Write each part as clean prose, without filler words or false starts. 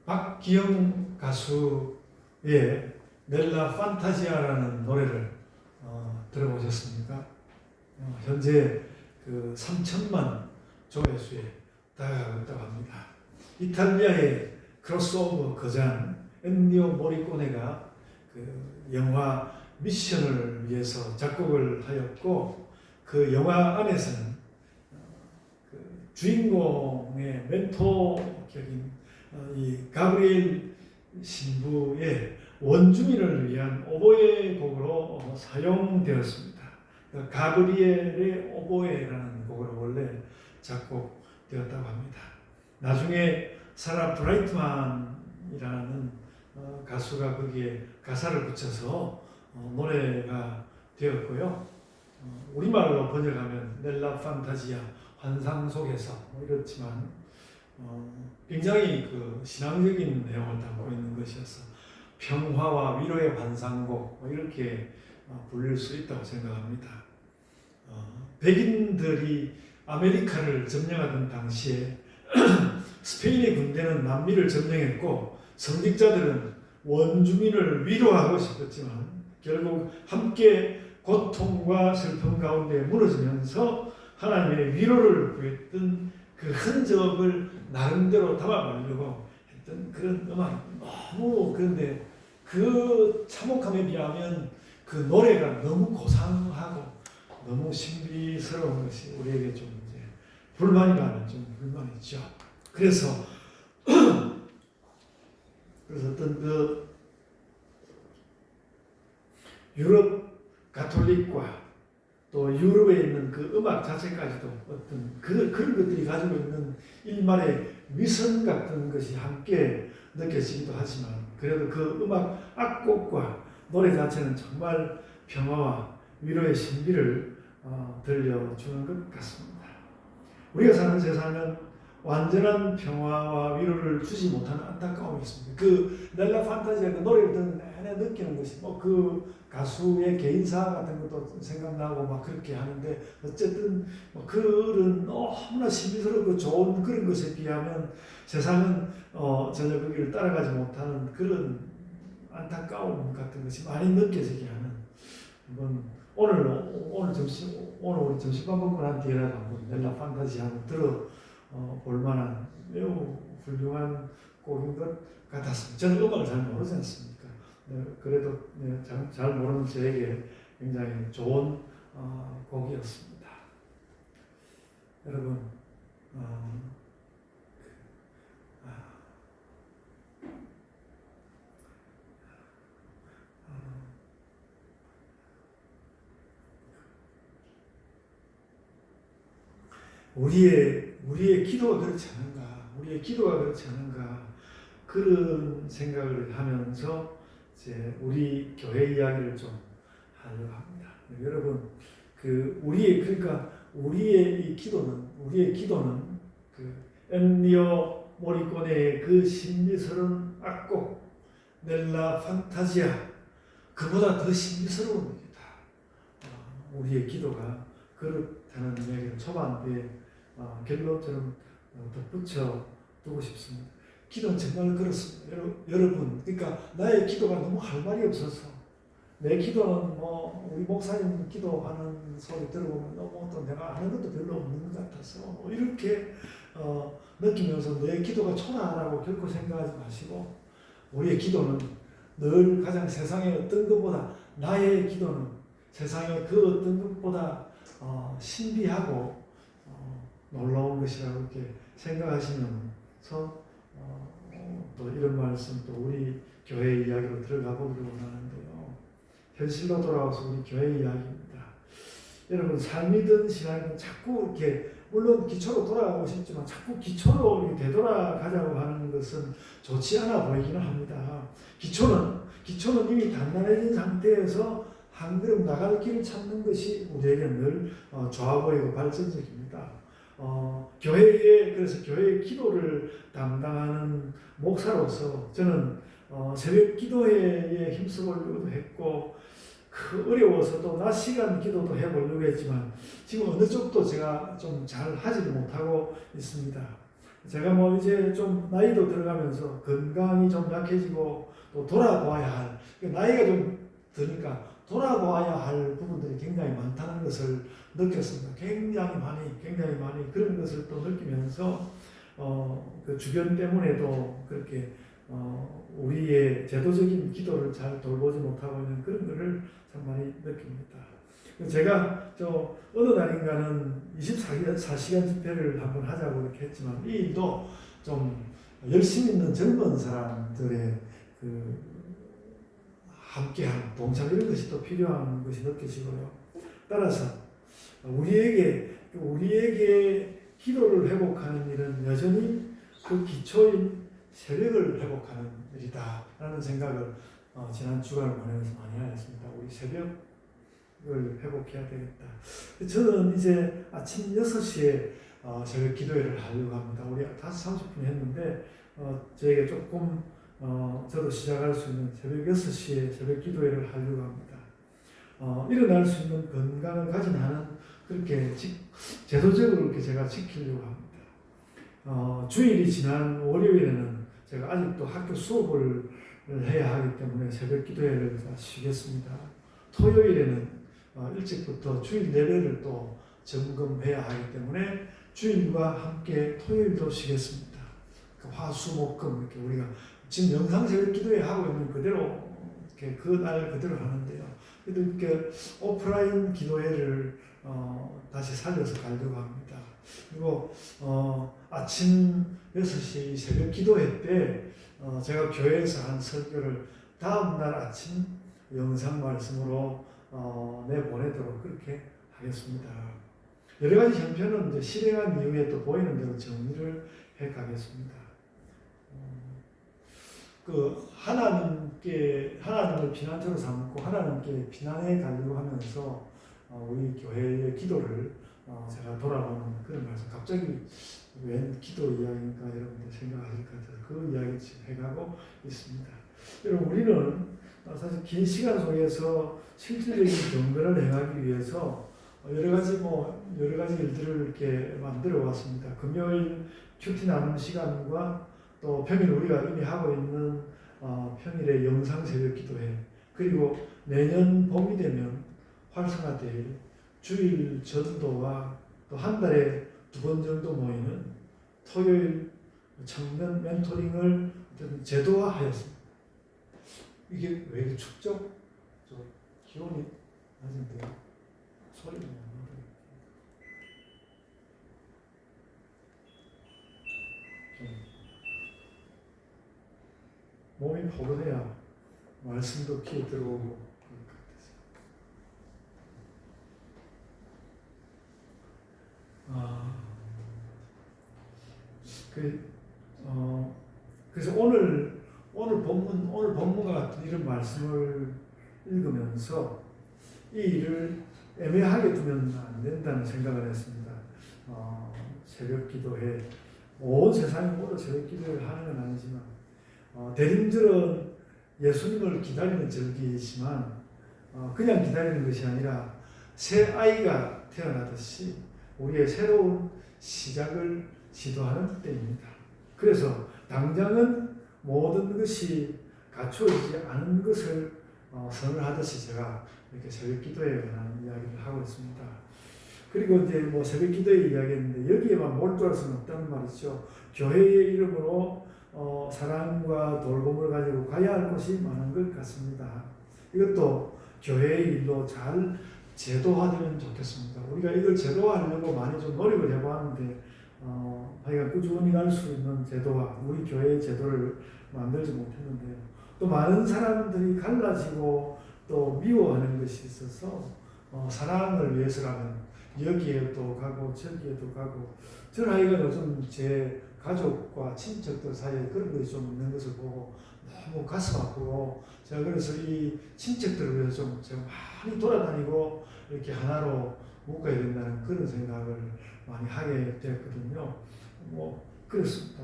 박기영 가수의 넬라 판타지아라는 노래를 들어보셨습니까? 현재 그 3천만 조회수에 다가가고 있다고 합니다. 이탈리아의 크로스오버 거장 엔니오 모리코네가 그 영화 미션을 위해서 작곡을 하였고, 그 영화 안에서는 그 주인공의 멘토격인 이 가브리엘 신부의 원주민을 위한 오보에 곡으로 사용되었습니다. 가브리엘의 오보에라는 곡으로 원래 작곡되었다고 합니다. 나중에 사라 브라이트만이라는 가수가 거기에 가사를 붙여서 노래가 되었고요. 우리말로 번역하면 넬라 판타지아, 환상 속에서 이렇지만 굉장히 그 신앙적인 내용을 담고 있는 것이어서 평화와 위로의 환상곡 이렇게 불릴 수 있다고 생각합니다. 백인들이 아메리카를 점령하던 당시에 스페인의 군대는 남미를 점령했고, 성직자들은 원주민을 위로하고 싶었지만 결국 함께 고통과 슬픔 가운데 무너지면서 하나님의 위로를 구했던 그 흔적을 나름대로 담아보려고 했던 그런 음악. 너무 그런데 그 참혹함에 비하면 그 노래가 너무 고상하고 너무 신비스러운 것이 우리에게 좀 이제 불만이라면 좀 불만이죠. 그래서 어떤 그 유럽 가톨릭과 또 유럽에 있는 그 음악 자체까지도 어떤 그런 것들이 가지고 있는 일말의 위선 같은 것이 함께 느껴지기도 하지만, 그래도 그 음악 악곡과 노래 자체는 정말 평화와 위로의 신비를 들려주는 것 같습니다. 우리가 사는 세상은 완전한 평화와 위로를 주지 못하는 안타까움이 있습니다. 그 넬라 판타지아 그 노래를 듣는 내내 느끼는 것이 그 가수의 개인사 같은 것도 생각나고 막 그렇게 하는데, 어쨌든 그런 너무나 신비스럽고 좋은 그런 것에 비하면 세상은 전혀 거기를 따라가지 못하는 그런 안타까움 같은 것이 많이 느껴지게 하는, 오늘 우리 점심밥 먹고 난 뒤에라도 한번 넬라 판타지아 한번 들어 볼 만한 매우 훌륭한 곡인 것 같았습니다. 저는 음악을 잘 모르지 않습니까? 그래도 잘 모르는 저에게 굉장히 좋은 곡이었습니다. 여러분, 우리의 기도가 그렇지 않은가, 우리의 기도가 그렇지 않은가, 그런 생각을 하면서 이제 우리 교회 이야기를 좀 하려고 합니다. 여러분, 그러니까 우리의 기도는 그 엔니오 모리코네의 그 신비스러운 악곡 넬라 판타지아, 그보다 더 신비스러운 일이다. 우리의 기도가 그렇다는 이야기를 초반에 결론처럼 덧붙여 두고 싶습니다. 기도는 정말 그렇습니다. 여러분, 그러니까 나의 기도가 너무 할 말이 없어서, 내 기도는 우리 목사님 기도하는 소리 들어보면 너무 또 내가 하는 것도 별로 없는 것 같아서 이렇게 느끼면서 내 기도가 초라하다고 결코 생각하지 마시고, 우리의 기도는 늘 가장 세상의 어떤 것보다, 나의 기도는 세상의 그 어떤 것보다 신비하고 놀라운 것이라고 이렇게 생각하시면서 또 이런 말씀, 또 우리 교회 이야기로 들어가 보려고 하는데요. 현실로 돌아와서 우리 교회 이야기입니다. 여러분, 삶이든 신앙이든 자꾸 이렇게, 물론 기초로 돌아가고 싶지만 자꾸 기초로 되돌아가자고 하는 것은 좋지 않아 보이기는 합니다. 기초는 이미 단단해진 상태에서 한 걸음 나갈 길을 찾는 것이 우리에게 늘 좋아 보이고 발전적입니다. 그래서 교회의 기도를 담당하는 목사로서 저는 새벽 기도회에 힘써보려고 했고, 어려워서도 낮 시간 기도도 해보려고 했지만 지금 어느 쪽도 제가 좀 잘 하지도 못하고 있습니다. 제가 뭐 이제 좀 나이도 들어가면서 건강이 좀 약해지고 또 돌아보아야 할, 나이가 좀 드니까 돌아보아야 할 부분들이 굉장히 많다는 것을 느꼈습니다. 굉장히 많이 그런 것을 또 느끼면서 그 주변 때문에도 그렇게 우리의 제도적인 기도를 잘 돌보지 못하고 있는 그런 것을 참 많이 느낍니다. 제가 어느 날인가는 24시간 집회를 한번 하자고 이렇게 했지만 이 일도 좀 열심 있는 젊은 사람들의 그 함께한 동참 이런 것이 또 필요한 것이 느껴지고요. 따라서 우리에게 기도를 회복하는 일은 여전히 그 기초인 새벽을 회복하는 일이다라는 생각을 지난 주간을 보내면서 많이 하였습니다. 우리 새벽을 회복해야 되겠다. 저는 이제 아침 6시에 새벽 기도회를 하려고 합니다. 우리 5시 30분 했는데 저에게 조금 저도 시작할 수 있는 새벽 6시에 새벽 기도회를 하려고 합니다. 일어날 수 있는 건강을 가진 한은 그렇게 제도적으로 이렇게 제가 지키려고 합니다. 주일이 지난 월요일에는 제가 아직도 학교 수업을 해야 하기 때문에 새벽 기도회를 쉬겠습니다. 토요일에는 일찍부터 주일 예배를 또 점검해야 하기 때문에 주일과 함께 토요일도 쉬겠습니다. 화수목금 이렇게 우리가 지금 영상 새벽 기도회 하고 있는 그대로 이렇게 그날 그대로 하는데요. 그래도 이렇게 오프라인 기도회를 다시 살려서 가려고 합니다. 그리고 아침 6시 새벽 기도회 때 제가 교회에서 한 설교를 다음날 아침 영상 말씀으로 내보내도록 그렇게 하겠습니다. 여러 가지 형편은 이제 실행한 이후에 또 보이는 대로 정리를 해 가겠습니다. 하나님을 피난처로 삼고 하나님께 피난해 가려고 하면서 우리 교회의 기도를 제가 돌아보는 그런 말씀. 갑자기 웬 기도 이야기인가 여러분들 생각하실 것 같아서 그 이야기 지금 해가고 있습니다. 여러분 우리는 사실 긴 시간 속에서 실질적인 경건을 행하기 위해서 여러 가지 일들을 이렇게 만들어 왔습니다. 금요일 큐티 나누는 시간과 또 평일 우리가 이미 하고 있는 평일의 영상 새벽 기도회, 그리고 내년 봄이 되면 활성화될 주일 전도와 또 한 달에 2번 정도 모이는 토요일 청년 멘토링을 제도화하였습니다. 이게 왜 이렇게 춥죠? 기온이 낮은데요. 소리가 나요. 몸이 포근해야 말씀도 귀에 들어오고 그래서 오늘 본문과 같은 이런 말씀을 읽으면서 이 일을 애매하게 두면 안 된다는 생각을 했습니다. 새벽 기도회, 온 세상이 모두 새벽 기도를 하는 건 아니지만 대림절은 예수님을 기다리는 절기이지만 그냥 기다리는 것이 아니라 새 아이가 태어나듯이 우리의 새로운 시작을 시도하는 때입니다. 그래서 당장은 모든 것이 갖추어지지 않은 것을 선언하듯이 제가 이렇게 새벽 기도에 관한 이야기를 하고 있습니다. 그리고 이제 새벽 기도의 이야기했는데 여기에만 몰두할 수는 없다는 말이죠. 교회의 이름으로 사랑과 돌봄을 가지고 가야 할 곳이 많은 것 같습니다. 이것도 교회의 일로 잘 제도화되면 좋겠습니다. 우리가 이걸 제도화하려고 많이 좀 노력을 해보았는데 하여간 꾸준히 갈 수 있는 제도화, 우리 교회의 제도를 만들지 못했는데요. 또 많은 사람들이 갈라지고 또 미워하는 것이 있어서 사랑을 위해서라면 여기에도 가고 저기에도 가고, 저는 하여간 요즘 제 가족과 친척들 사이에 그런 것이 좀 있는 것을 보고 너무 가슴 아프고, 제가 그래서 이 친척들을 위해서 좀 제가 많이 돌아다니고 이렇게 하나로 묶어야 된다는 그런 생각을 많이 하게 되었거든요. 그렇습니다.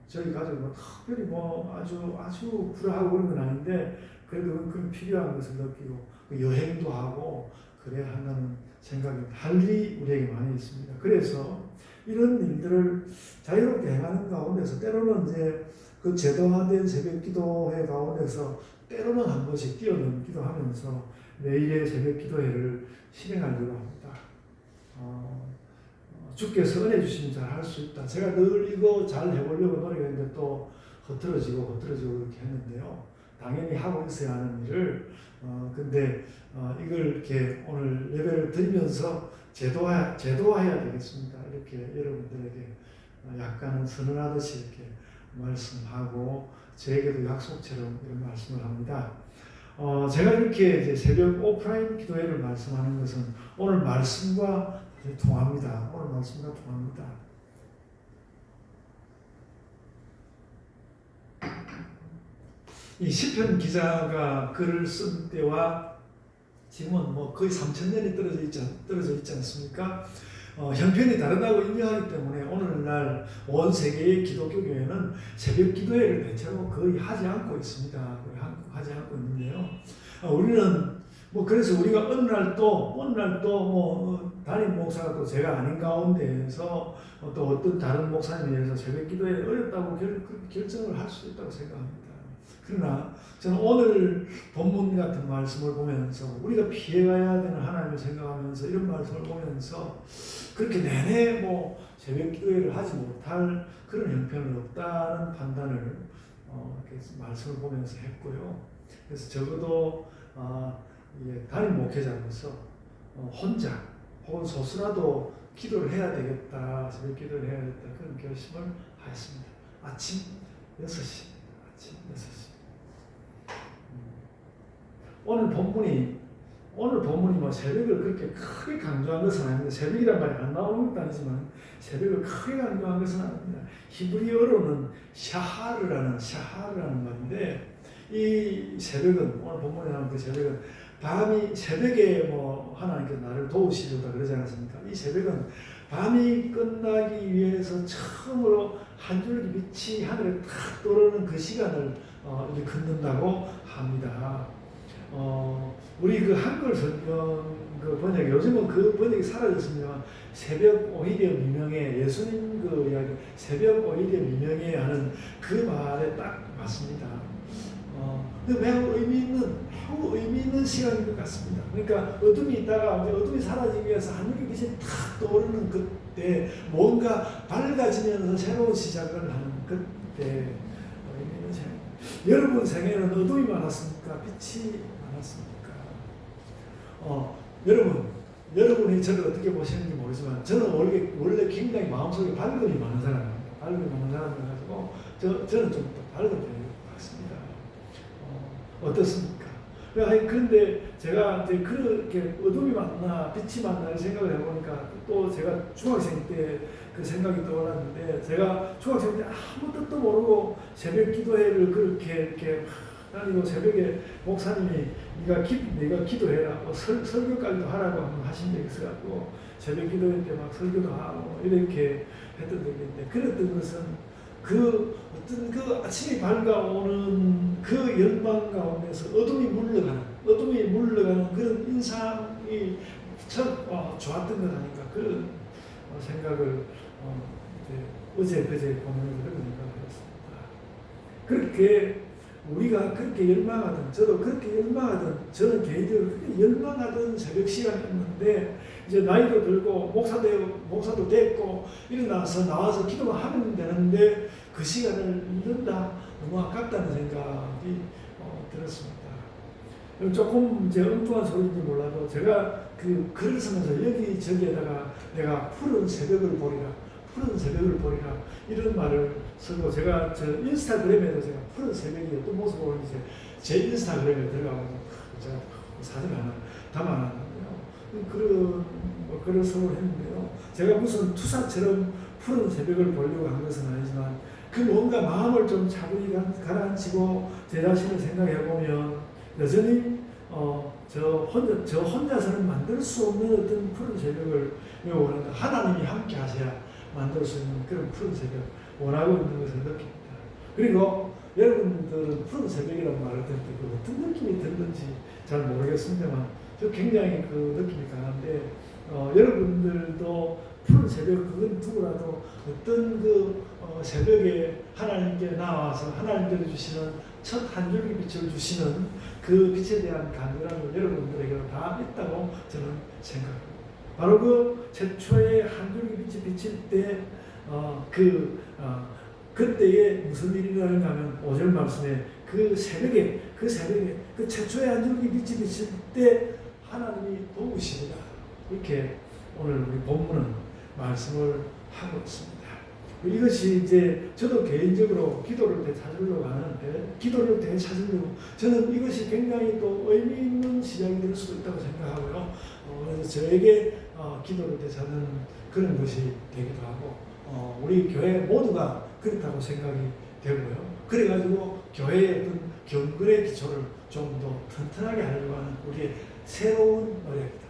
저희 가족이 특별히 아주 불화하고 그런 건 아닌데, 그래도 그런 필요한 것을 느끼고 여행도 하고 그래야 한다는 생각이 달리 우리에게 많이 있습니다. 그래서 이런 일들을 자유롭게 행하는 가운데서 때로는 이제 그 제도화된 새벽 기도회 가운데서 때로는 한 번씩 뛰어넘기도 하면서 매일의 새벽 기도회를 실행하려고 합니다. 주께서 은혜 주시면 잘 할 수 있다. 제가 늘 이거 잘 해보려고 노력했는데 또 흐트러지고 그렇게 했는데요. 당연히 하고 있어야 하는 일을 근데 이걸 이렇게 오늘 예배를 드리면서 제도화해야 되겠습니다. 이렇게 여러분들에게 약간은 선언하듯이 이렇게 말씀하고 저에게도 약속처럼 이런 말씀을 합니다. 제가 이렇게 이제 새벽 오프라인 기도회를 말씀하는 것은 오늘 말씀과 통합니다. 오늘 말씀과 통합니다. 이 시편 기자가 글을 쓴 때와 지금은 뭐 거의 3,000년이 떨어져 있지 않습니까? 형편이 다르다고 인정하기 때문에 오늘날 온 세계의 기독교 교회는 새벽 기도회를 대체로 거의 하지 않고 있습니다. 거의 하지 않고 있는데요. 우리는 뭐 그래서 우리가 어느 날 또 담임 목사가 또 제가 아닌 가운데에서 또 어떤 다른 목사님에 의해서 새벽 기도회 어렵다고 결정을 할 수 있다고 생각합니다. 그러나 저는 오늘 본문 같은 말씀을 보면서 우리가 피해가야 되는 하나님을 생각하면서 이런 말씀을 보면서 그렇게 내내 뭐 새벽 기도회를 하지 못할 그런 형편은 없다는 판단을 이렇게 말씀을 보면서 했고요. 그래서 적어도 담임 목회자로서 혼자 혹은 소수라도 기도를 해야 되겠다, 새벽 기도를 해야 되겠다 그런 결심을 하였습니다. 아침 6시. 오늘 본문이 뭐 새벽을 그렇게 크게 강조한 것은 아닙니다. 새벽이란 말이 안 나오는 것도 아니지만 새벽을 크게 강조한 것은 아닙니다. 히브리어로는 샤하르라는 말인데 이 새벽은 오늘 본문에 나오는 그 새벽은 새벽에 뭐 하나님께서 나를 도우시려다 그러지 않았습니까? 이 새벽은 밤이 끝나기 위해서 처음으로 한 줄기 빛이 하늘에 탁 떠오르는 그 시간을 이렇게 긋는다고 합니다. 우리 그 한글 성경 그 번역 요즘은 그 번역이 사라졌습니다만 새벽 오히려 미명에 예수님 그 이야기 새벽 오히려 미명에 하는 그 말에 딱 맞습니다. 매우 의미 있는 시간인 것 같습니다. 그러니까 어둠이 있다가 어둠이 사라지기 위해서 하늘의 빛이 탁 떠오르는 그때 뭔가 밝아지면서 새로운 시작을 하는 그때 의미 있는 시간. 여러분 생에는 어둠이 많았습니까? 빛이 많았습니까? 여러분이 저를 어떻게 보시는지 모르지만 저는 원래 굉장히 마음속에 밝음이 많은 사람입니다. 밝음이 많은 사람이라가지고 저는 좀 더 밝은 편인 것 같습니다. 어떻습니까? 그런데 제가 이제 그렇게 어둠이 많나 빛이 많나 생각을 해보니까 또 제가 중학생 때 그 생각이 떠올랐는데 제가 중학생 때 아무 뜻도 모르고 새벽 기도회를 그렇게 이렇게 다니고 새벽에 목사님이 네가 기도해라 설교까지도 하라고 하신 적이 있어갖고 새벽 기도회 때 막 설교도 하고 이렇게 했던 적이 있는데 그랬던 것은 그 어떤 그 아침이 밝아오는 그 열망 가운데서 어둠이 물러가는 그런 인상이 참 좋았던 것 아닌가 그런 생각을 어제 그제 보면서 그런 생각을 했습니다. 그렇게 우리가 그렇게 열망하던 저도 그렇게 열망하던 저는 개인적으로 그렇게 열망하던 새벽 시간이었는데 이제 나이도 들고 목사도 됐고 일어나서 나와서 기도만 하면 되는데 그 시간을 잃는다 너무 아깝다는 생각이 들었습니다. 조금 이제 엉뚱한 소리인지 몰라도 제가 그 글을 쓰면서 여기저기에다가 내가 푸른 새벽을 보리라 이런 말을 쓰고 제가 저 인스타그램에도 제가 푸른 새벽이 어떤 모습을 보는지 제 인스타그램에 들어가서 제가 사진 하나 담아놨는데요. 그런 소를 했는데요. 제가 무슨 투사처럼 푸른 새벽을 보려고 한 것은 아니지만 그 뭔가 마음을 좀 차분히 가라앉히고 제 자신을 생각해 보면 여전히 저 혼자서는 만들 수 없는 어떤 푸른 새벽을 원한다. 하나님이 함께 하셔야 만들 수 있는 그런 푸른 새벽 원하고 있는 것을 느낍니다. 그리고 여러분들은 푸른 새벽이라는 말을 들을 때 어떤 느낌이 들는지 잘 모르겠습니다만 저 굉장히 그 느낌이 강한데 여러분들도 푸른 새벽 그건 두고라도 어떤 새벽에 하나님께 나와서 하나님께서 주시는 첫 한 줄기 빛을 주시는 그 빛에 대한 간절함이 여러분들에게도 다 있다고 저는 생각합니다. 바로 그 최초의 한 줄기 빛이 비칠 때 그때에 무슨 일이 일어나는가 하면 5절 말씀에 그 새벽에 그 최초의 한 줄기 빛이 비칠 때 하나님이 도우시리라. 이렇게 오늘 우리 본문은 말씀을 하고 있습니다. 이것이 이제 저도 개인적으로 기도를 되찾으려고 하는데, 기도를 되찾으려고 저는 이것이 굉장히 또 의미 있는 시작이 될 수도 있다고 생각하고요. 그래서 저에게 기도를 되찾는 그런 것이 되기도 하고, 우리 교회 모두가 그렇다고 생각이 되고요. 그래가지고 교회의 어떤 경건의 기초를 좀 더 튼튼하게 하려고 하는 우리의 새로운 노력이다.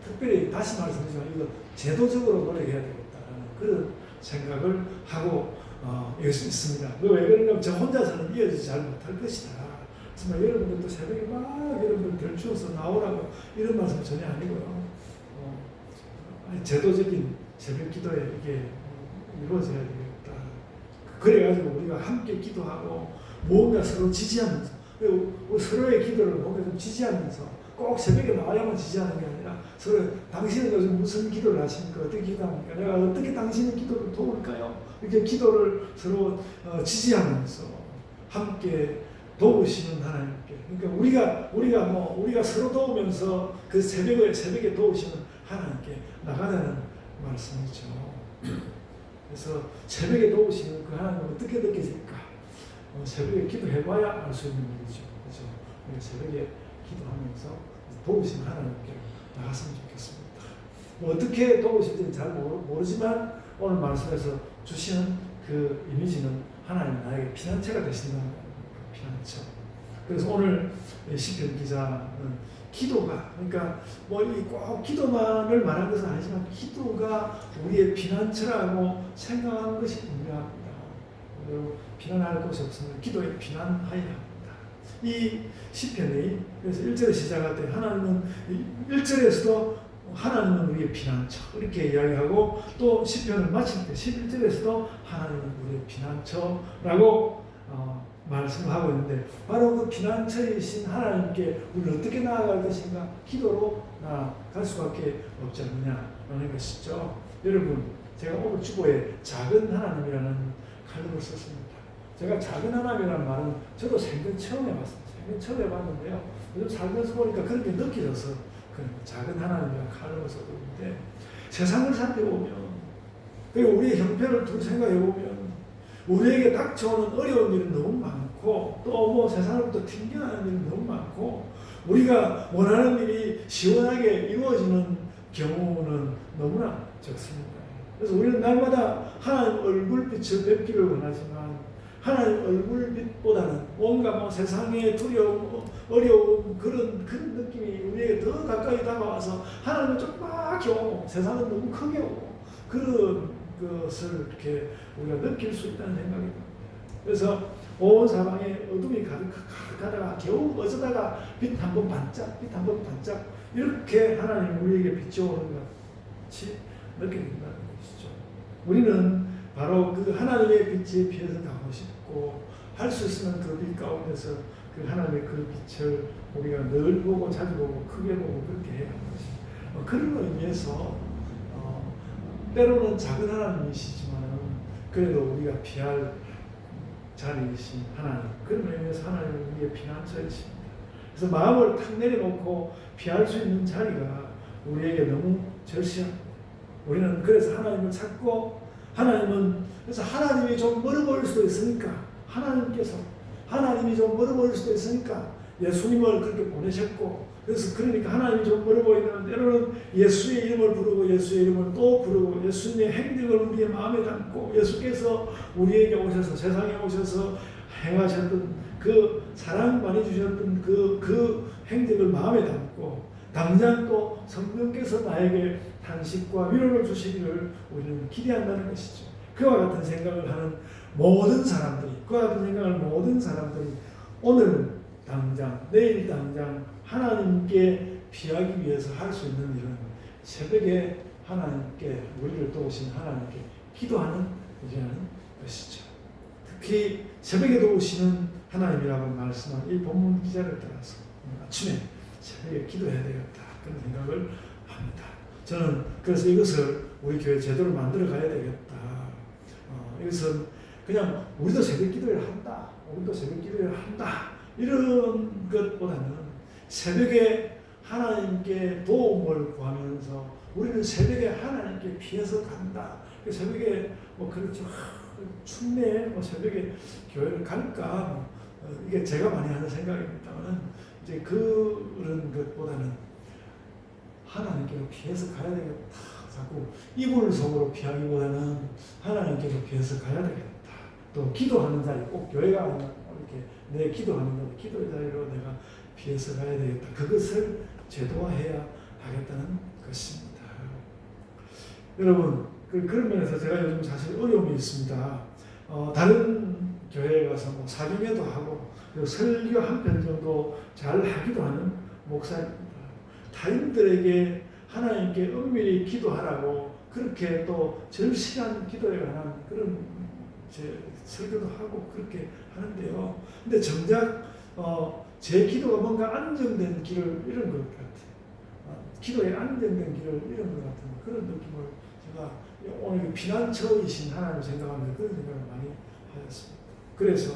특별히 다시 말씀드리지만 이거 제도적으로 노력해야 되겠다는 그런 생각을 하고 있습니다. 왜 그러냐면 저 혼자서는 이어지지 잘 못할 것이다. 정말 여러분들도 새벽에 막 여러분들 들추어서 나오라고 이런 말씀 전혀 아니고요. 제도적인 새벽 기도에 이게 이루어져야 되겠다. 그래가지고 우리가 함께 기도하고 뭔가 서로 지지하면서 서로의 기도를 뭔가 좀 지지하면서 꼭 새벽에 나와야만 지지하는 게 아니라 서로 당신은 요즘 무슨 기도를 하십니까? 어떻게 기도합니까? 내가 어떻게 당신의 기도를 도울까요? 이렇게 기도를 서로 지지하면서 함께 도우시는 하나님께, 그러니까 우리가 서로 도우면서 그 새벽에 도우시는 하나님께 나가자는 말씀이죠. 그래서 새벽에 도우시는 그 하나님을 어떻게 느껴질까? 새벽에 기도해봐야 알 수 있는 일이죠. 그렇죠? 우리 새벽에 기도하면서 도우시는 하나님께 나갔으면 좋겠습니다. 어떻게 도우실지는 잘 모르지만 오늘 말씀에서 주시는 그 이미지는 하나님 나에게 피난처가 되신다는 거예요. 피난처. 그래서 오늘 시편 기자는 기도가, 그러니까 꼭 기도만을 말한 것은 아니지만 기도가 우리의 피난처라고 생각하는 것이 분명합니다. 피난할 곳이 없으면 기도에 피난하여야 합니다. 이 시편이 그래서 1절에 시작할 때 하나님은 1절에서도 하나님은 우리의 피난처 이렇게 이야기하고, 또 시편을 마칠 때 11절에서도 하나님은 우리의 피난처라고 말씀을 하고 있는데, 바로 그 피난처이신 하나님께 우리는 어떻게 나아갈 것인가? 기도로 나아갈 수밖에 없지 않느냐라는 것이죠. 여러분, 제가 오늘 주보에 작은 하나님이라는 칼럼을 썼습니다. 제가 작은 하나님이라는 말은 저도 생전 처음 해봤습니다. 생전 처음 해봤는데요. 요즘 살면서 보니까 그렇게 느껴져서 작은 하나님이라는 칼럼을 썼는데, 세상을 살펴보면, 그리고 우리의 형편을 두고 생각해보면 우리에게 닥쳐오는 어려운 일은 너무 많고, 또 세상으로부터 튕겨나는 일은 너무 많고, 우리가 원하는 일이 시원하게 이루어지는 경우는 너무나 적습니다. 그래서 우리는 날마다 하나님 얼굴빛을 뵙기를 원하지만 하나님 얼굴빛보다는 뭔가 세상의 두려움, 어려움, 그런 느낌이 우리에게 더 가까이 다가와서 하나님은 조그맣게 오고 세상은 너무 크게 오고, 그런 것을 이렇게 우리가 느낄 수 있다는 생각이 듭니다. 그래서 온 사방에 어둠이 가득하다가 겨우 어쩌다가 빛 한 번 반짝, 빛 한 번 반짝 이렇게 하나님 우리에게 빛이 오는 것 같이 느껴진다는 것이죠. 우리는 바로 그 하나님의 빛에 비해서 가고 싶고, 할 수 있으면 그 빛 가운데서 그 하나님의 그 빛을 우리가 늘 보고 자주 보고 크게 보고 그렇게 해야 하는 것입니다. 그런 의미에서 때로는 작은 하나님이시지만 그래도 우리가 피할 자리이신 하나님, 그런 의미에서 하나님은 우리의 피난처이십니다. 그래서 마음을 탁 내려놓고 피할 수 있는 자리가 우리에게 너무 절실합니다. 우리는 그래서 하나님을 찾고, 그래서 하나님이 좀 멀어 보일 수도 있으니까 하나님이 좀 멀어 보일 수도 있으니까 예수님을 그렇게 보내셨고, 그러니까 하나님이 좀 멀어 보이면 때로는 예수의 이름을 부르고 예수의 이름을 또 부르고 예수님의 행적을 우리의 마음에 담고, 예수께서 우리에게 오셔서 세상에 오셔서 행하셨던 그 사랑 많이 주셨던 그 행적을 마음에 담고, 당장 또 성령께서 나에게 탄식과 위로를 주시기를 우리는 기대한다는 것이죠. 그와 같은 생각을 하는 모든 사람들이 오늘 당장, 내일 당장 하나님께 피하기 위해서 할 수 있는 일은 새벽에 하나님께 우리를 도우신 하나님께 기도하는 일이라는 것이죠. 특히 새벽에 도우시는 하나님이라고 말씀한 이 본문 기자를 따라서 아침에 새벽에 기도해야 되겠다 그런 생각을 합니다. 저는 그래서 이것을 우리 교회 제도를 만들어 가야 되겠다. 이것은 그냥 우리도 새벽 기도를 한다. 우리도 새벽 기도를 한다. 이런 것보다는 새벽에 하나님께 도움을 구하면서 우리는 새벽에 하나님께 피해서 간다. 새벽에 그렇죠. 춥네. 새벽에 교회를 갈까. 이게 제가 많이 하는 생각입니다만 이제 그런 것보다는 하나님께로 피해서 가야 되겠다. 자꾸 이불 속으로 피하기보다는 하나님께로 피해서 가야 되겠다. 또 기도하는 자리, 꼭 교회가 아니라 이렇게 내 기도하는 자리, 기도의 자리로 내가 피해서 가야 되겠다. 그것을 제도화해야 하겠다는 것입니다. 여러분, 그런 면에서 제가 요즘 사실 어려움이 있습니다. 다른 교회에 가서 사경회도 하고 설교 한 편 정도 잘 하기도 하는 목사입니다. 타인들에게 하나님께 은밀히 기도하라고 그렇게 또 절실한 기도에 관한 그런 설교도 하고 그렇게 하는데요. 근데 정작 제 기도가 뭔가 안정된 길을 잃은 것 같아요. 기도에 안정된 길을 잃은 것 같은 그런 느낌을 제가 오늘 피난처이신 하나님을 생각하면서 그런 생각을 많이 하였습니다. 그래서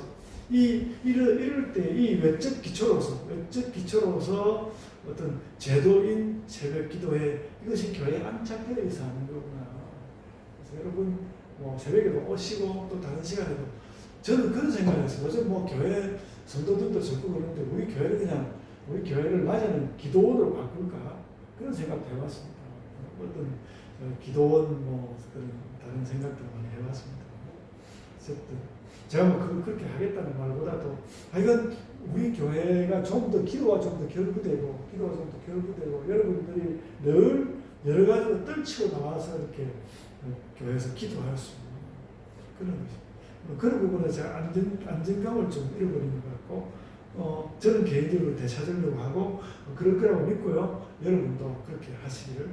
이럴 때 이 외적 기초로서 어떤 제도인 새벽 기도회 이것이 교회에 안착되어 있어 하는 거구나. 그래서 여러분 새벽에도 오시고 또 다른 시간에도 저는 그런 생각을 했어요. 요즘 교회 성도들도 적고 그러는데 우리 교회를 낮에는 기도원으로 바꿀까 그런 생각도 해봤습니다. 어떤 기도원 그런 다른 생각도 많이 해봤습니다. 어쨌든 제가 그렇게 하겠다는 말보다도 하여간 우리 교회가 좀 더 기도가 좀 더 결부되고 여러분들이 늘 여러 가지로 떨치고 나와서 이렇게 교회에서 기도할 수 있는 그런 것입니다. 그런 부분에 제가 안정감을 좀 잃어버린 것 같고 저는 개인적으로 되찾으려고 하고 그럴 거라고 믿고요. 여러분도 그렇게 하시기를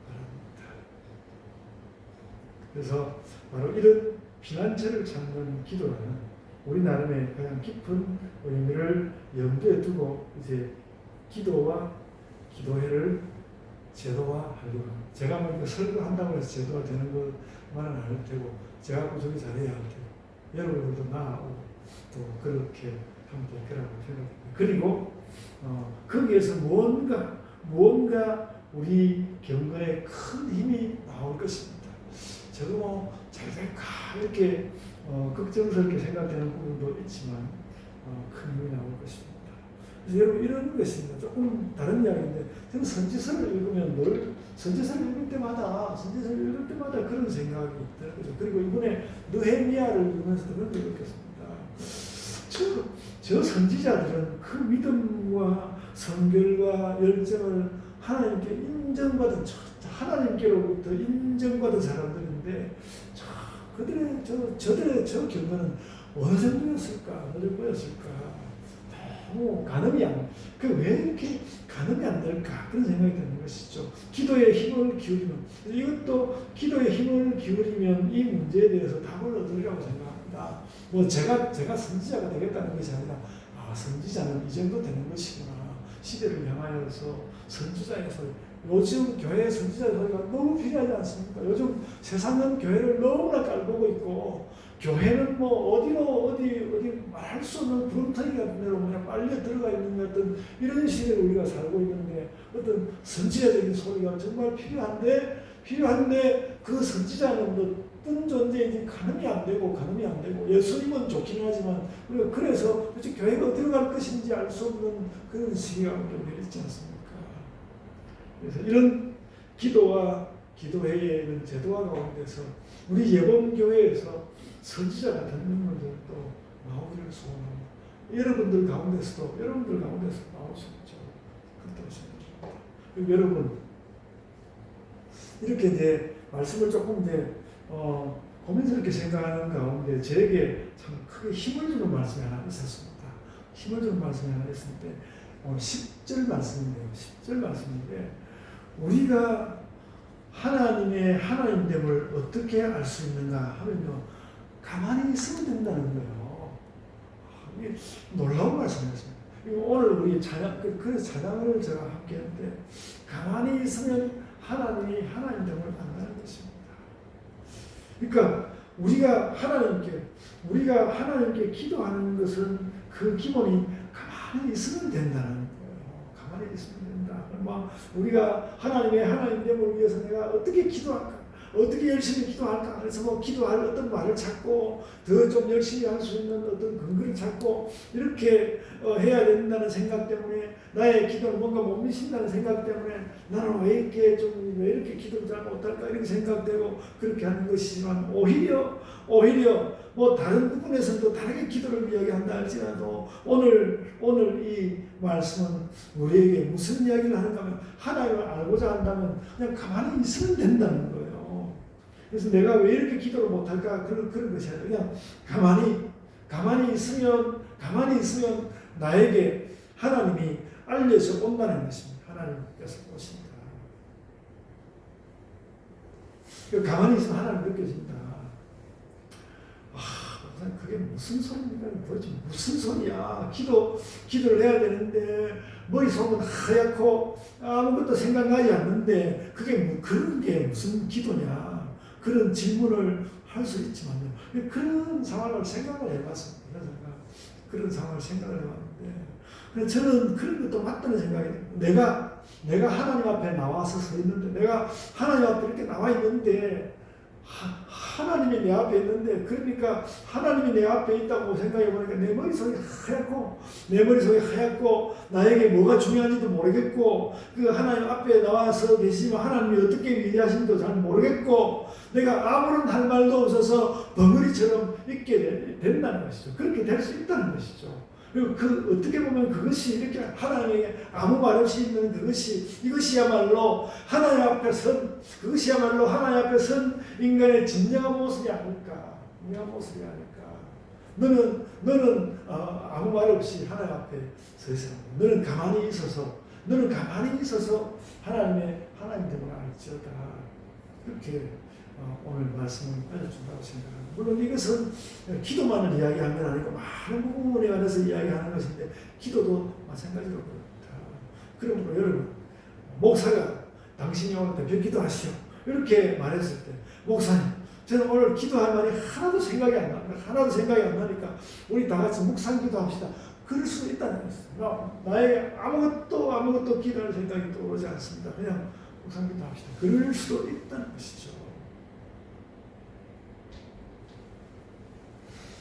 바랍니다. 그래서 바로 이런 피난처를 찾는 기도라는 우리 나름의 가장 깊은 의미를 염두에 두고 이제 기도와 기도회를 제도화하려고 합니다. 제가 설교한다고 해서 제도화 되는 것만은 아닐 테고 제가 꾸준히 잘해야 할 테고 여러분들도 나하고 또 그렇게 하면 될 거라고 생각합니다. 그리고 거기에서 무언가 우리 경건에 큰 힘이 나올 것입니다. 저도 잘 될까 이렇게 걱정스럽게 생각되는 부분도 있지만 큰 힘이 나올 것입니다. 그래서 여러분 이런 것입니다. 조금 다른 이야기인데 저는 선지서를 읽으면 선지서를 읽을 때마다 그런 생각이 드는 거죠. 그리고 이번에 느헤미야를 읽으면서도 그런 걸 느꼈습니다. 저 선지자들은 그 믿음과 성결과 열정을 하나님께 인정받은 하나님께로부터 인정받은 사람들인데 저들의 저 경건은 어느 정도였을까? 어느 정도였을까? 너무 왜 이렇게 가늠이 안 될까? 그런 생각이 드는 것이죠. 기도에 힘을 기울이면 이것도 기도에 힘을 기울이면 이 문제에 대해서 답을 얻으리라고 생각합니다. 제가 선지자가 되겠다는 것이 아니라 선지자는 이 정도 되는 것이구나. 시대를 향하여서 선지자에서 요즘 교회의 선지자 소리가 너무 필요하지 않습니까? 요즘 세상은 교회를 너무나 깔보고 있고 교회는 어디 말할 수 없는 구렁텅이 같은 데로 그냥 빨려 들어가 있는 어떤 이런 시대에 우리가 살고 있는데 어떤 선지자적인 소리가 정말 필요한데 그 선지자는 어떤 존재인지 가늠이 안 되고 예수님은 좋긴 하지만 우리가 그래서 교회가 어디로 갈 것인지 알 수 없는 그런 시기가 우리가 있지 않습니까? 그래서 이런 기도와 기도회의 이런 제도화 가운데서 우리 예범교회에서 선지자 같은 인물들도 나오기를 소원합니다. 여러분들 가운데서도 나올 수 있죠. 그렇다고 생각합니다. 여러분 이렇게 이제 말씀을 조금 이제 고민스럽게 생각하는 가운데 저에게 참 크게 힘을 주는 말씀이 하나 있었습니다. 힘을 주는 말씀이 하나 있었는데 10절 말씀인데요. 10절 말씀인데 우리가 하나님의 하나님됨을 어떻게 알 수 있는가 하면요, 가만히 있으면 된다는 거예요. 이게 놀라운 말씀이었습니다. 오늘 우리 찬양, 그래서 찬양을 제가 함께 했는데, 가만히 있으면 하나님이 하나님됨을 안다는 것입니다. 그러니까 우리가 하나님께 기도하는 것은 그 기본이 가만히 있으면 된다는 거예요. 가만히 있으면 된다. 우리가 하나님의 하나님됨을 위해서 내가 어떻게 기도할까? 어떻게 열심히 기도할까? 그래서 기도할 어떤 말을 찾고 더 좀 열심히 할 수 있는 어떤 근거를 찾고 이렇게 해야 된다는 생각 때문에 나의 기도는 뭔가 못 미친다는 생각 때문에 나는 왜 이렇게 기도를 잘 못할까 이렇게 생각되고 그렇게 하는 것이지만 오히려 다른 부분에서도 다르게 기도를 이야기한다 할지라도 오늘 이 말씀은 우리에게 무슨 이야기를 하는가 하면 하나님을 알고자 한다면 그냥 가만히 있으면 된다는 거예요. 그래서 내가 왜 이렇게 기도를 못할까 그런 것이 아니라 그냥 가만히 있으면 나에게 하나님이 알려져 온다는 것입니다. 하나님께서 오신다. 가만히 있으면 하나님 느껴진다. 그게 무슨 소리입니까? 도대체 무슨 소리야? 기도를 해야 되는데 머릿속은 하얗고 아무것도 생각나지 않는데 그런 게 무슨 기도냐? 그런 질문을 할 수 있지만요. 그런 상황을 생각을 해봤습니다. 그런 상황을 생각을 해봤는데 저는 그런 것도 맞다는 생각이 들어요. 내가 하나님 앞에 나와서 서 있는데 내가 하나님 앞에 이렇게 나와 있는데 하나님이 내 앞에 있는데 그러니까 하나님이 내 앞에 있다고 생각해 보니까 내 머릿속이 하얗고 나에게 뭐가 중요한지도 모르겠고 그 하나님 앞에 나와서 계시면 하나님이 어떻게 위대하신지도 잘 모르겠고 내가 아무런 할 말도 없어서 벙어리처럼 있게 된다는 것이죠. 그렇게 될 수 있다는 것이죠. 그리고 어떻게 보면 그것이 이렇게 하나님에게 아무 말 없이 있는 이것이야말로 하나님 앞에 선 인간의 진정한 모습이 아닐까. 너는 아무 말 없이 하나님 앞에 서 있어. 너는 가만히 있어서 하나님의 하나님됨을 알지어다. 그렇게 오늘 말씀을 알려준다고 생각합니다. 물론 이것은 기도만을 이야기하는 건 아니고 많은 부분에 관해서 이야기하는 것인데 기도도 마찬가지로 그렇다. 그러므로 여러분 목사가 당신이 오늘 대표 기도하시오 이렇게 말했을 때 목사님 저는 오늘 기도할 말이 하나도 생각이 안 나니까 우리 다 같이 묵상 기도합시다. 그럴 수 있다는 것입니다. 나에게 아무것도 기도할 생각이 떠오르지 않습니다. 그냥 묵상 기도합시다. 그럴 수도 있다는 것이죠.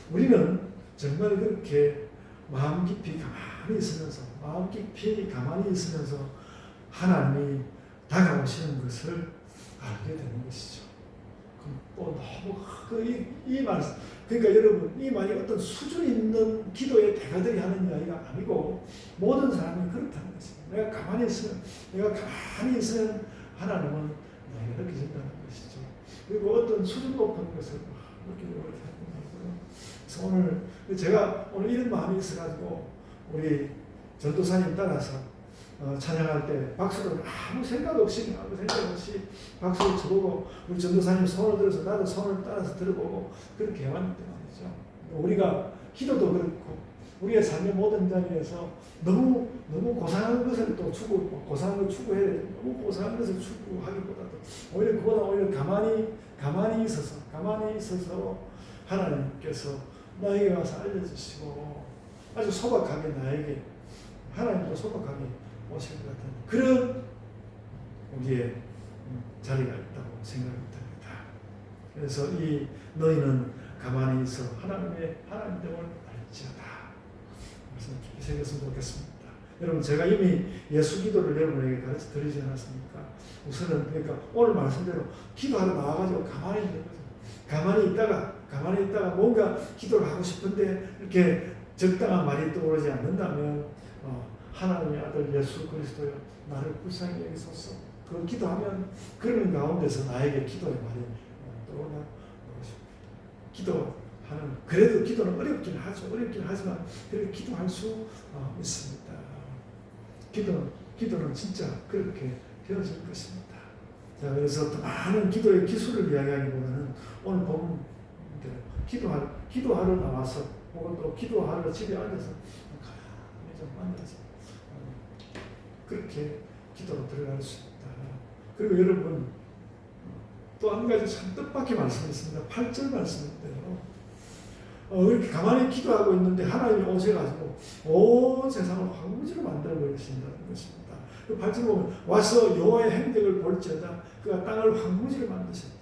우리는 정말 그렇게 마음 깊이 가만히 있으면서 하나님이 다가오시는 것을 알게 되는 것이죠. 또 너무 이 말씀 그러니까 여러분 이 말이 어떤 수준 있는 기도의 대가들이 하는 이야기가 아니고 모든 사람이 그렇다는 것입니다. 내가 가만히 있으면 하나님은 내게 느껴진다는 것이죠. 그리고 어떤 수준 높은 것을 느끼려고 그래서 제가 오늘 이런 마음이 있어가지고 우리 전도사님 따라서 찬양할 때 박수를 아무 생각 없이 박수를 쳐보고 우리 전도사님 손을 들어서 나도 손을 따라서 들어보고 그렇게 해왔는데 말이죠. 우리가 기도도 그렇고 우리의 삶의 모든 자리에서 너무 고상한 것을 또 고상한 걸 추구해야 되죠. 너무 고상한 것을 추구하기보다도 오히려 가만히 있어서 하나님께서 나에게 와서 알려주시고 아주 소박하게 나에게 하나님도 소박하게 오실 것 같은 그런 우리의 자리가 있다고 생각합니다. 그래서 너희는 가만히 있어 하나님의 하나님됨을 알지어다. 그래서 깊이 새겼으면 좋겠습니다. 여러분 제가 이미 예수 기도를 여러분에게 가르쳐 드리지 않았습니까? 우선은 그러니까 오늘 말씀대로 기도하러 나와가지고 가만히 있는 거죠. 가만히 있다가 뭔가 기도를 하고 싶은데 이렇게 적당한 말이 떠오르지 않는다면 하나님의 아들 예수 그리스도여 나를 불쌍히 여기소서 그 기도하면 그런 가운데서 나에게 기도의 말이 떠오르나 그래도 기도는 어렵긴 하지만 그래도 기도할 수 있습니다. 기도는 진짜 그렇게 되어질 것입니다. 자, 그래서 더 많은 기도의 기술을 이야기하기보다는 오늘 보면 기도하러 나와서 혹은 또 기도하러 집에 앉아서 가만히 좀 앉아서 그렇게 기도로 들어갈 수 있다. 그리고 여러분 또 한 가지 참 뜻밖의 말씀이 있습니다. 8절 말씀인데요. 이렇게 가만히 기도하고 있는데 하나님이 오셔가지고 온 세상을 황무지로 만들어 버리신다는 것입니다. 그 8절 보면 와서 여호와의 행적을 볼지어다 그가 땅을 황무지로 만드셨다.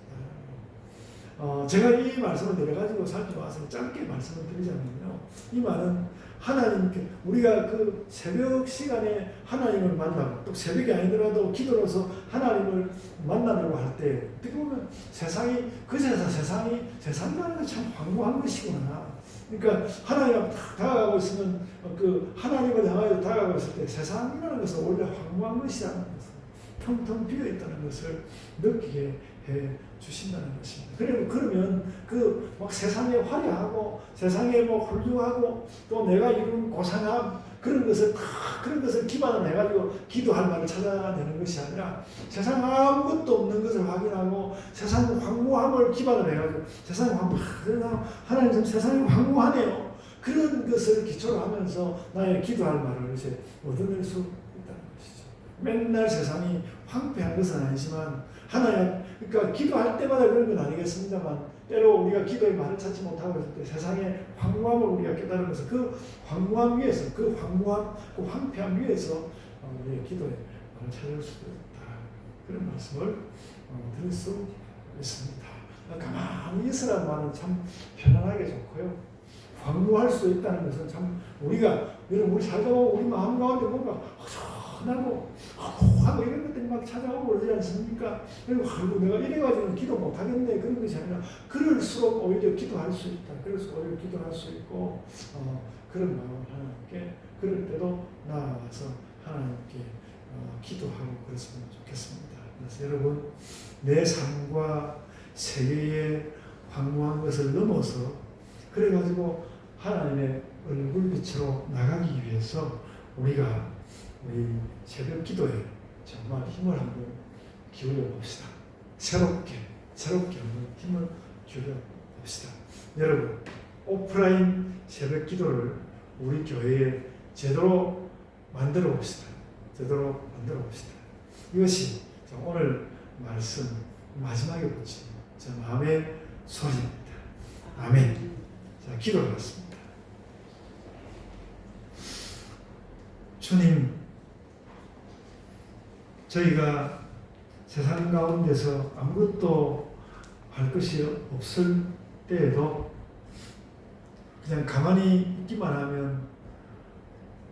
제가 이 말씀을 여러 가지로 살펴봐서 짧게 말씀을 드리자면요. 이 말은 하나님께 우리가 그 새벽 시간에 하나님을 만나고 또 새벽이 아니더라도 기도로서 하나님을 만나려고 할 때 어떻게 보면 세상이 그제서 세상이라는 게 참 황무한 것이구나. 그러니까 하나님 앞에 딱 다가가고 있으면 그 하나님을 향하여 다가가고 있을 때 세상이라는 것은 원래 황무한 것이라는 것을 텅텅 비어 있다는 것을 느끼게 해 주신다는 것입니다. 그러면 그 막 세상에 화려하고 세상에 뭐 훌륭하고 또 내가 이룬 고상함 그런 것을 기반으로 해가지고 기도할 말을 찾아내는 것이 아니라 세상 아무것도 없는 것을 확인하고 세상 황무함을 기반으로 해가지고 하나님 참 세상이 황무하네요. 그런 것을 기초로 하면서 나의 기도할 말을 이제 얻어낼 수 있다는 것이죠. 맨날 세상이 황폐한 것은 아니지만 하나님 그러니까 기도할 때마다 그런 건 아니겠습니다만 때로 우리가 기도의 말을 찾지 못하고 있을 때 세상의 황무함을 우리가 깨달으면서 그 황무함 위에서 그 황폐함 위에서 우리의 기도의 말을 찾을 수도 있다. 그런 말씀을 드릴 수 있습니다. 가만히 있으라는 말은 참 편안하게 좋고요. 황무할 수 있다는 것은 참 우리가 여러분 우리 살다 보면 우리 마음 가운데 뭔가 허전하고 하고 이런 것들이 막 찾아오고 그러지 않습니까? 그리고 아이고 내가 이래가지고는 기도 못하겠네 그런 것이 아니라 그럴수록 오히려 기도할 수 있다. 그럴수록 오히려 기도할 수 있고 그런 마음을 하나님께 그럴 때도 나아가서 하나님께 기도하고 그랬으면 좋겠습니다. 그래서 여러분 내 삶과 세계의 황무한 것을 넘어서 그래가지고 하나님의 얼굴빛으로 나가기 위해서 우리가 우리 새벽 기도에 정말 힘을 한번 기울여 봅시다. 새롭게 한번 힘을 기울여 봅시다. 여러분 오프라인 새벽 기도를 우리 교회에 제대로 만들어 봅시다. 이것이 오늘 말씀 마지막에 붙인 제 마음의 소리입니다. 아멘. 자, 기도하겠습니다. 주님, 저희가 세상 가운데서 아무것도 할 것이 없을 때에도 그냥 가만히 있기만 하면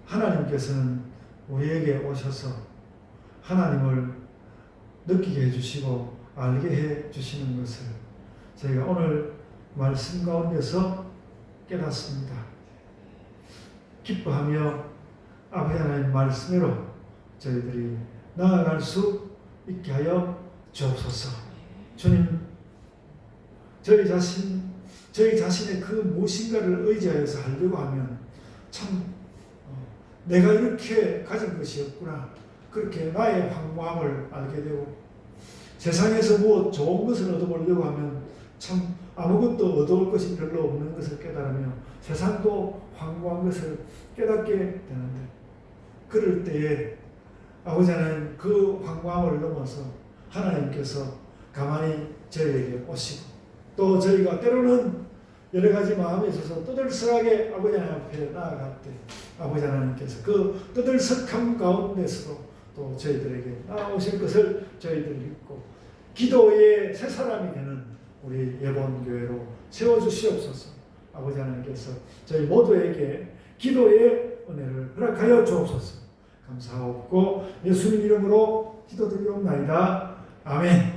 하나님께서는 우리에게 오셔서 하나님을 느끼게 해주시고 알게 해주시는 것을 저희가 오늘 말씀 가운데서 깨닫습니다. 기뻐하며 아버지 하나님 말씀으로 저희들이 나아갈 수 있게 하여 주옵소서. 주님, 저희 자신의 그 무엇인가를 의지하여서 하려고 하면 참 내가 이렇게 가진 것이 없구나. 그렇게 나의 황무함을 알게 되고 세상에서 무엇 좋은 것을 얻어보려고 하면 참 아무것도 얻어올 것이 별로 없는 것을 깨달으며 세상도 황무한 것을 깨닫게 되는데 그럴 때에 아버지 하나님 그 황무함을 넘어서 하나님께서 가만히 저희에게 오시고 또 저희가 때로는 여러 가지 마음에 있어서 떠들썩하게 아버지 하나님 앞에 나아갈 때 아버지 하나님께서 그 떠들썩함 가운데서도 또 저희들에게 나오실 것을 저희들이 믿고 기도의 새 사람이 되는 우리 예본교회로 세워주시옵소서. 아버지 하나님께서 저희 모두에게 기도의 은혜를 허락하여 주옵소서. 감사하옵고 예수님 이름으로 기도드리옵나이다. 아멘.